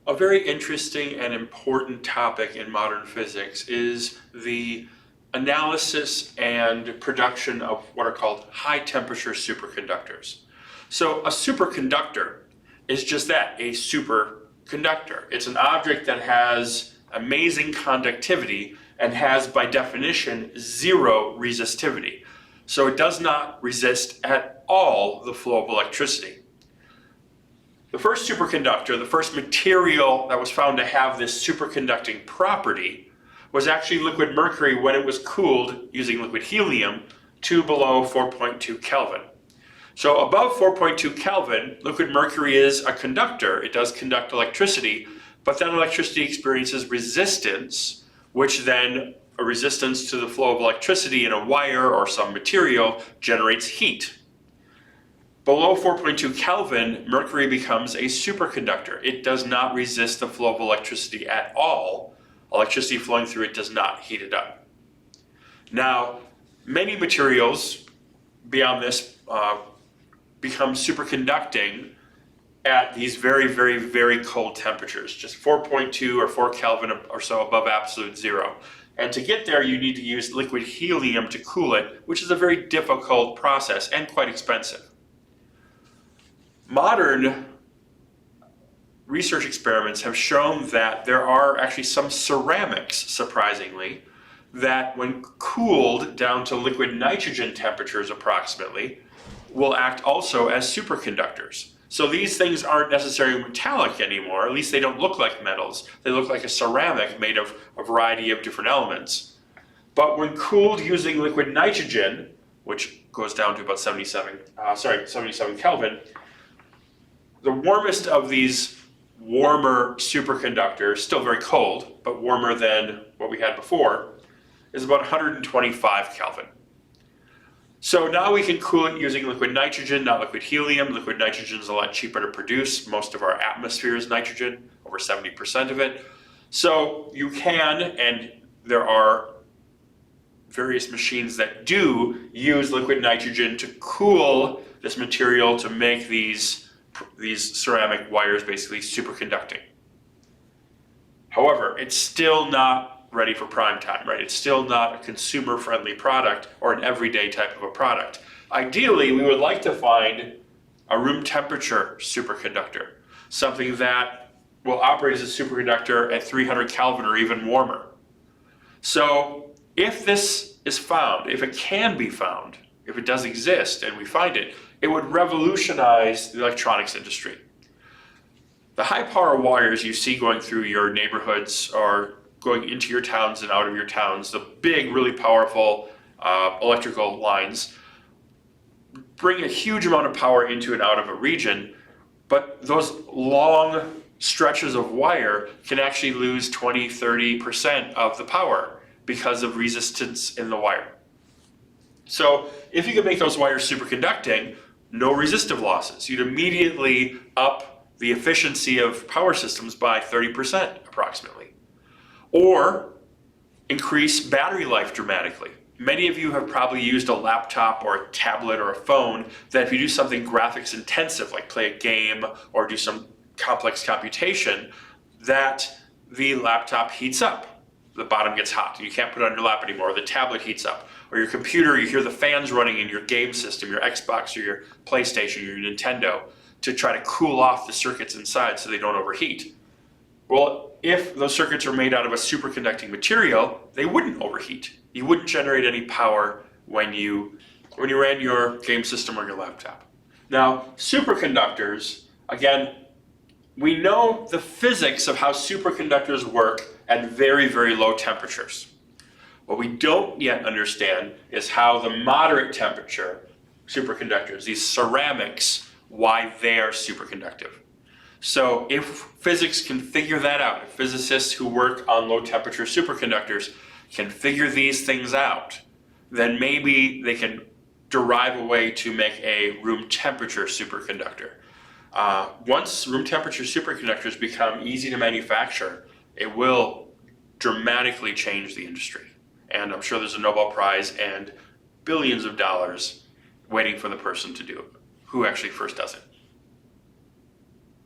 A very interesting and important topic in modern physics is the analysis and production of what are called high temperature superconductors. So a superconductor is just that, a superconductor. It's an object that has amazing conductivity and has, by definition, zero resistivity. So it does not resist at all the flow of electricity. The first superconductor, the first material that was found to have this superconducting property, was actually liquid mercury when it was cooled using liquid helium to below 4.2 Kelvin. So above 4.2 Kelvin, liquid mercury is a conductor. It does conduct electricity, but that electricity experiences resistance, which then a resistance to the flow of electricity in a wire or some material generates heat. Below 4.2 Kelvin, mercury becomes a superconductor. It does not resist the flow of electricity at all. Electricity flowing through it does not heat it up. Now, many materials beyond this become superconducting at these very, very, very cold temperatures, just 4.2 or 4 Kelvin or so above absolute zero. And to get there, you need to use liquid helium to cool it, which is a very difficult process and quite expensive. Modern research experiments have shown that there are actually some ceramics, surprisingly, that when cooled down to liquid nitrogen temperatures approximately, will act also as superconductors. So these things aren't necessarily metallic anymore, at least they don't look like metals. They look like a ceramic made of a variety of different elements. But when cooled using liquid nitrogen, which goes down to about 77 Kelvin, the warmest of these warmer superconductors, still very cold, but warmer than what we had before, is about 125 Kelvin. So now we can cool it using liquid nitrogen, not liquid helium. Liquid nitrogen is a lot cheaper to produce. Most of our atmosphere is nitrogen, over 70% of it. So you can, and there are various machines that do use liquid nitrogen to cool this material to make these ceramic wires basically superconducting. However, it's still not ready for prime time, right? It's still not a consumer-friendly product or an everyday type of a product. Ideally, we would like to find a room temperature superconductor, something that will operate as a superconductor at 300 Kelvin or even warmer. So if this is found, if it can be found, if it does exist and we find it, it would revolutionize the electronics industry. The high power wires you see going through your neighborhoods or going into your towns and out of your towns, the big, really powerful electrical lines, bring a huge amount of power into and out of a region, but those long stretches of wire can actually lose 20-30% of the power because of resistance in the wire. So if you could make those wires superconducting, no resistive losses. You'd immediately up the efficiency of power systems by 30% approximately. Or increase battery life dramatically. Many of you have probably used a laptop or a tablet or a phone that if you do something graphics intensive, like play a game or do some complex computation, that the laptop heats up. The bottom gets hot and you can't put it on your lap anymore, or the tablet heats up. Or your computer, you hear the fans running in your game system, your Xbox or your PlayStation or your Nintendo, to try to cool off the circuits inside so they don't overheat. Well, if those circuits are made out of a superconducting material, they wouldn't overheat. You wouldn't generate any power when you ran your game system or your laptop. Now, superconductors, again, we know the physics of how superconductors work at very, very low temperatures. What we don't yet understand is how the moderate temperature superconductors, these ceramics, why they are superconductive. So if physics can figure that out, if physicists who work on low temperature superconductors can figure these things out, then maybe they can derive a way to make a room temperature superconductor. Once room temperature superconductors become easy to manufacture, it will dramatically change the industry. And I'm sure there's a Nobel Prize and billions of dollars waiting for the person to do it, who actually first does it.